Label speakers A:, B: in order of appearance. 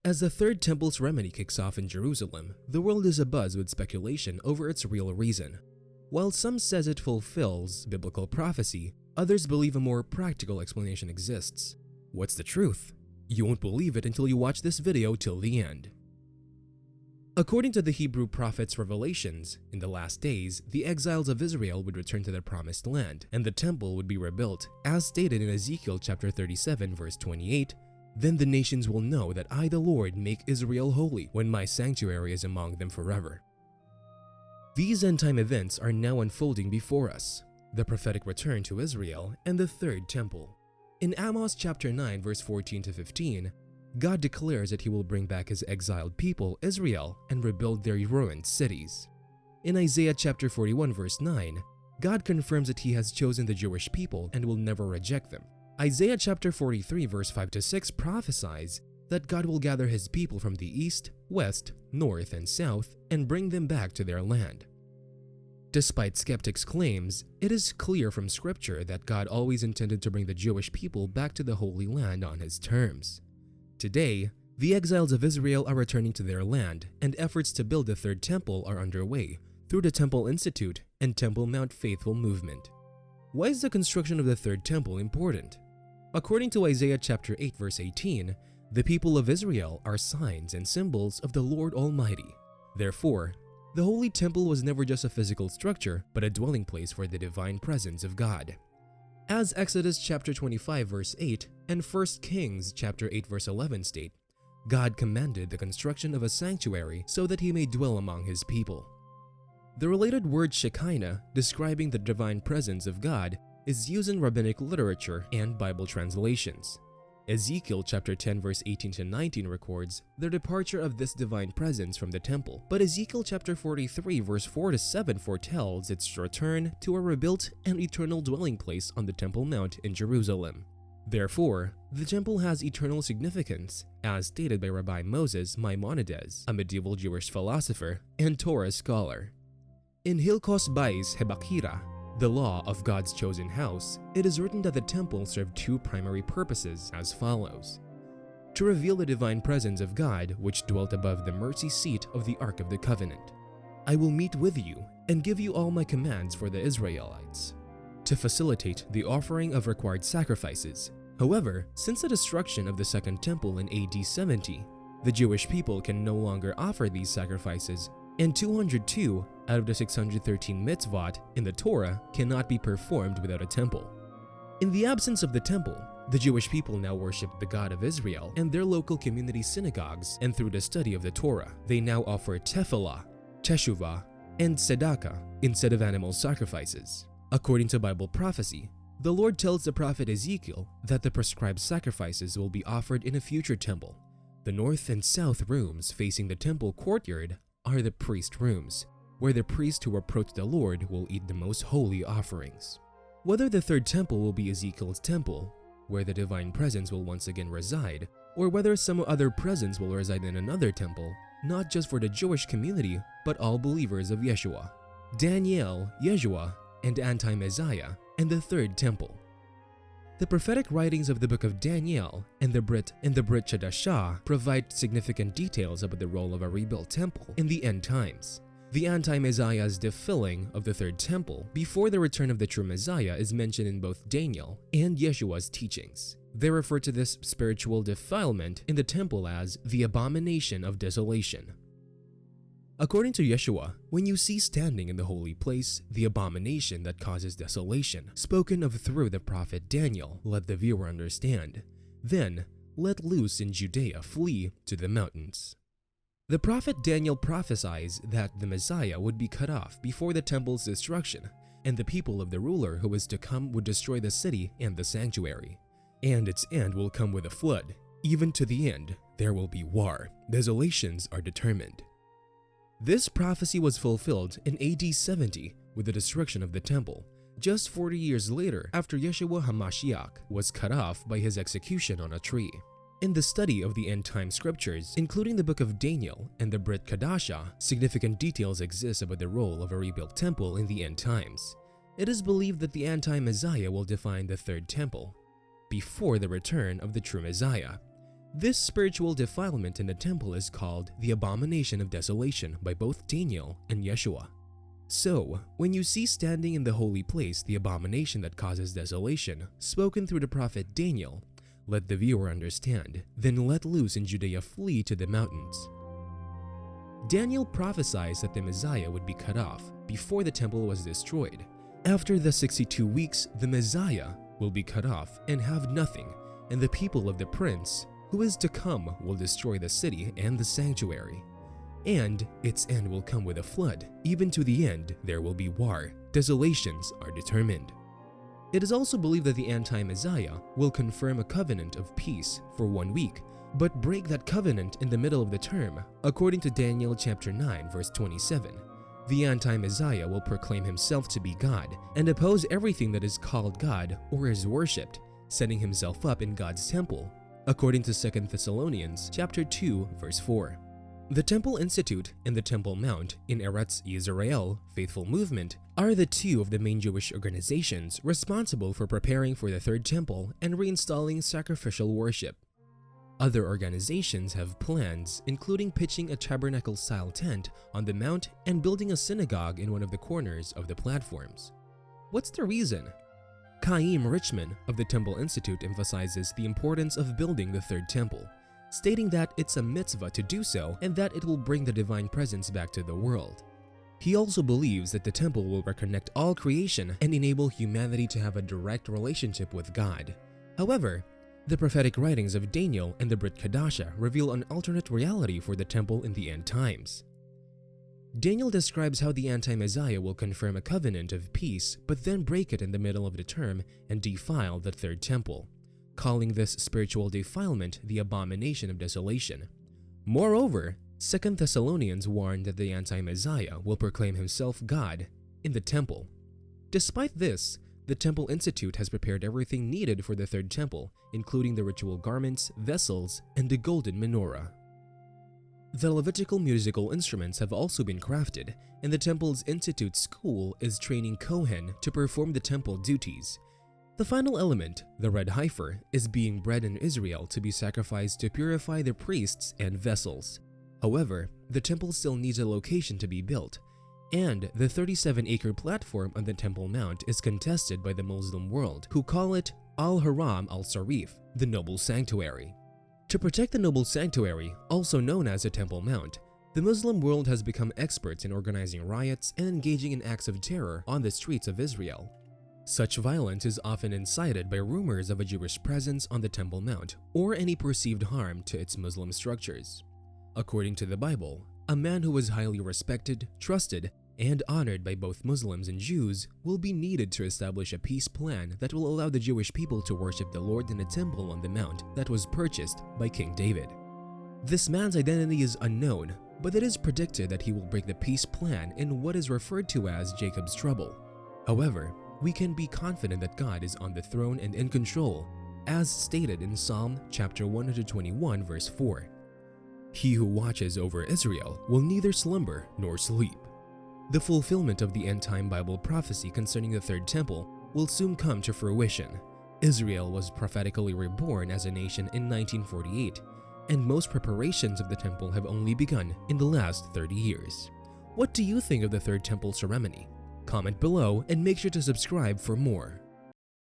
A: As the third temple's remedy kicks off in Jerusalem, the world is abuzz with speculation over its real reason. While some says it fulfills biblical prophecy, others believe a more practical explanation exists. What's the truth? You won't believe it until you watch this video till the end. According to the Hebrew prophets' revelations, in the last days, the exiles of Israel would return to their promised land, and the temple would be rebuilt, as stated in Ezekiel chapter 37 verse 28, "Then the nations will know that I the Lord make Israel holy, when my sanctuary is among them forever." These end-time events are now unfolding before us, the prophetic return to Israel and the third temple. In Amos chapter 9 verse 14 to 15, God declares that he will bring back his exiled people, Israel, and rebuild their ruined cities. In Isaiah chapter 41 verse 9, God confirms that he has chosen the Jewish people and will never reject them. Isaiah chapter 43 verse 5 to 6 prophesies that God will gather his people from the east, west, north, and south and bring them back to their land. Despite skeptics' claims, it is clear from scripture that God always intended to bring the Jewish people back to the Holy Land on his terms. Today, the exiles of Israel are returning to their land, and efforts to build the third temple are underway through the Temple Institute and Temple Mount Faithful movement. Why is the construction of the third temple important? According to Isaiah chapter 8 verse 18, the people of Israel are signs and symbols of the Lord Almighty. Therefore, the Holy Temple was never just a physical structure, but a dwelling place for the divine presence of God. As Exodus chapter 25 verse 8 and 1 Kings chapter 8 verse 11 state, God commanded the construction of a sanctuary so that he may dwell among his people. The related word Shekinah, describing the divine presence of God, is used in rabbinic literature and Bible translations. Ezekiel chapter 10 verse 18 to 19 records the departure of this divine presence from the temple, but Ezekiel chapter 43 verse 4 to 7 foretells its return to a rebuilt and eternal dwelling place on the Temple Mount in Jerusalem. Therefore, the temple has eternal significance, as stated by Rabbi Moses Maimonides, a medieval Jewish philosopher and Torah scholar. In Hilkos Bais Hebakira, the law of God's chosen house, it is written that the temple served two primary purposes as follows: to reveal the divine presence of God which dwelt above the mercy seat of the Ark of the Covenant. I will meet with you and give you all my commands for the Israelites. To facilitate the offering of required sacrifices. However, since the destruction of the Second Temple in AD 70, the Jewish people can no longer offer these sacrifices, and 202 out of the 613 mitzvot in the Torah cannot be performed without a temple. In the absence of the temple, the Jewish people now worship the God of Israel and their local community synagogues, and through the study of the Torah, they now offer tefillah, teshuvah, and tzedakah instead of animal sacrifices. According to Bible prophecy, the Lord tells the prophet Ezekiel that the prescribed sacrifices will be offered in a future temple. The north and south rooms facing the temple courtyard are the priest rooms, where the priests who approach the Lord will eat the most holy offerings. Whether the third temple will be Ezekiel's temple, where the divine presence will once again reside, or whether some other presence will reside in another temple, not just for the Jewish community, but all believers of Yeshua, Daniel, Yeshua, and anti-Messiah, and the third temple. The prophetic writings of the book of Daniel and the Brit Chadashah provide significant details about the role of a rebuilt temple in the end times. The anti-Messiah's defilling of the third temple before the return of the true Messiah is mentioned in both Daniel and Yeshua's teachings. They refer to this spiritual defilement in the temple as the abomination of desolation. According to Yeshua, when you see standing in the holy place the abomination that causes desolation, spoken of through the prophet Daniel, let the viewer understand. Then, let loose in Judea flee to the mountains. The prophet Daniel prophesies that the Messiah would be cut off before the temple's destruction, and the people of the ruler who is to come would destroy the city and the sanctuary. And its end will come with a flood. Even to the end, there will be war. Desolations are determined. This prophecy was fulfilled in AD 70 with the destruction of the temple, just 40 years later after Yeshua HaMashiach was cut off by his execution on a tree. In the study of the end-time scriptures, including the book of Daniel and the Brit Chadashah, significant details exist about the role of a rebuilt temple in the end times. It is believed that the anti-Messiah will define the third temple before the return of the true Messiah. This spiritual defilement in the temple is called the abomination of desolation by both Daniel and Yeshua. So, when you see standing in the holy place the abomination that causes desolation, spoken through the prophet Daniel, let the viewer understand, then let loose in Judea flee to the mountains. Daniel prophesies that the Messiah would be cut off before the temple was destroyed. After the 62 weeks, the Messiah will be cut off and have nothing, and the people of the prince who is to come will destroy the city and the sanctuary. And its end will come with a flood. Even to the end, there will be war. Desolations are determined. It is also believed that the anti-Messiah will confirm a covenant of peace for 1 week, but break that covenant in the middle of the term. According to Daniel chapter 9 verse 27, the anti-Messiah will proclaim himself to be God and oppose everything that is called God or is worshipped, setting himself up in God's temple, according to 2 Thessalonians chapter 2 verse 4. The Temple Institute and the Temple Mount in Eretz Yisrael Faithful Movement are the two of the main Jewish organizations responsible for preparing for the Third Temple and reinstalling sacrificial worship. Other organizations have plans, including pitching a tabernacle-style tent on the mount and building a synagogue in one of the corners of the platforms. What's the reason? Chaim Richman of the Temple Institute emphasizes the importance of building the Third Temple, stating that it's a mitzvah to do so and that it will bring the divine presence back to the world. He also believes that the temple will reconnect all creation and enable humanity to have a direct relationship with God. However, the prophetic writings of Daniel and the Brit Kadasha reveal an alternate reality for the temple in the end times. Daniel describes how the anti-Messiah will confirm a covenant of peace but then break it in the middle of the term and defile the Third Temple, calling this spiritual defilement the abomination of desolation. Moreover, 2 Thessalonians warned that the anti-Messiah will proclaim himself God in the temple. Despite this, the Temple Institute has prepared everything needed for the Third Temple, including the ritual garments, vessels, and the golden menorah. The Levitical musical instruments have also been crafted, and the Temple's Institute School is training Kohen to perform the temple duties. The final element, the red heifer, is being bred in Israel to be sacrificed to purify the priests and vessels. However, the temple still needs a location to be built, and the 37-acre platform on the Temple Mount is contested by the Muslim world, who call it Al-Haram Al-Sarif, the Noble Sanctuary. To protect the Noble Sanctuary, also known as the Temple Mount, the Muslim world has become experts in organizing riots and engaging in acts of terror on the streets of Israel. Such violence is often incited by rumors of a Jewish presence on the Temple Mount or any perceived harm to its Muslim structures. According to the Bible, a man who is highly respected, trusted, and honored by both Muslims and Jews will be needed to establish a peace plan that will allow the Jewish people to worship the Lord in a temple on the mount that was purchased by King David. This man's identity is unknown, but it is predicted that he will break the peace plan in what is referred to as Jacob's trouble. However, we can be confident that God is on the throne and in control, as stated in Psalm chapter 121 verse 4. He who watches over Israel will neither slumber nor sleep. The fulfillment of the end-time Bible prophecy concerning the Third Temple will soon come to fruition. Israel was prophetically reborn as a nation in 1948, and most preparations of the temple have only begun in the last 30 years. What do you think of the Third Temple ceremony? Comment below and make sure to subscribe for more.